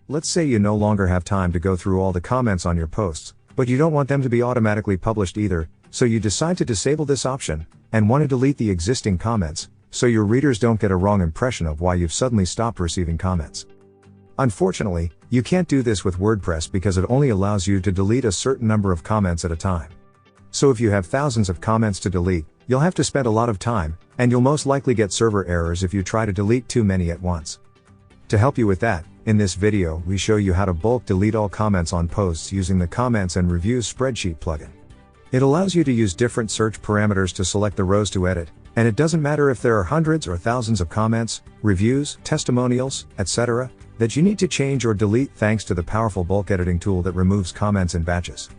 Let's say you no longer have time to go through all the comments on your posts, but you don't want them to be automatically published either, so you decide to disable this option, and want to delete the existing comments, so your readers don't get a wrong impression of why you've suddenly stopped receiving comments. Unfortunately, you can't do this with WordPress because it only allows you to delete a certain number of comments at a time. So if you have thousands of comments to delete, you'll have to spend a lot of time, and you'll most likely get server errors if you try to delete too many at once. To help you with that, in this video we show you how to bulk delete all comments on posts using the Comments and Reviews spreadsheet plugin. It allows you to use different search parameters to select the rows to edit, and it doesn't matter if there are hundreds or thousands of comments, reviews, testimonials, etc., that you need to change or delete thanks to the powerful bulk editing tool that removes comments in batches.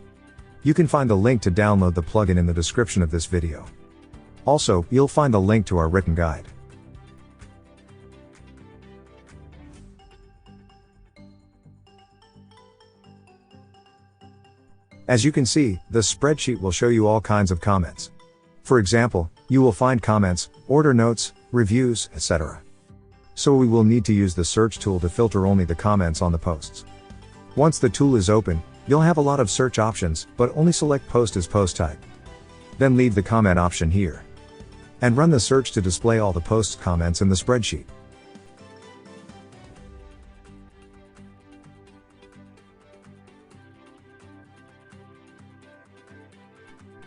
You can find the link to download the plugin in the description of this video. Also, you'll find the link to our written guide. As you can see, the spreadsheet will show you all kinds of comments. For example, you will find comments, order notes, reviews, etc. So we will need to use the search tool to filter only the comments on the posts. Once the tool is open, you'll have a lot of search options, but only select post as post type. Then leave the comment option here. And run the search to display all the posts comments in the spreadsheet.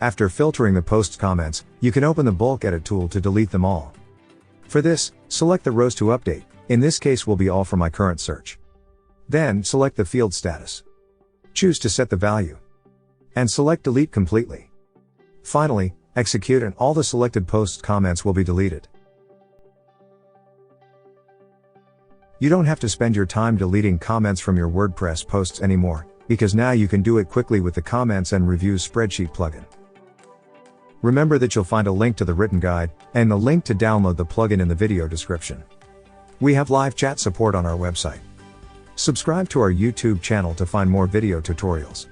After filtering the posts comments, you can open the bulk edit tool to delete them all. For this, select the rows to update, in this case will be all for my current search. Then, select the field status. Choose to set the value. And select delete completely. Finally, execute and all the selected posts comments will be deleted. You don't have to spend your time deleting comments from your WordPress posts anymore, because now you can do it quickly with the Comments and Reviews spreadsheet plugin. Remember that you'll find a link to the written guide, and the link to download the plugin in the video description. We have live chat support on our website. Subscribe to our YouTube channel to find more video tutorials.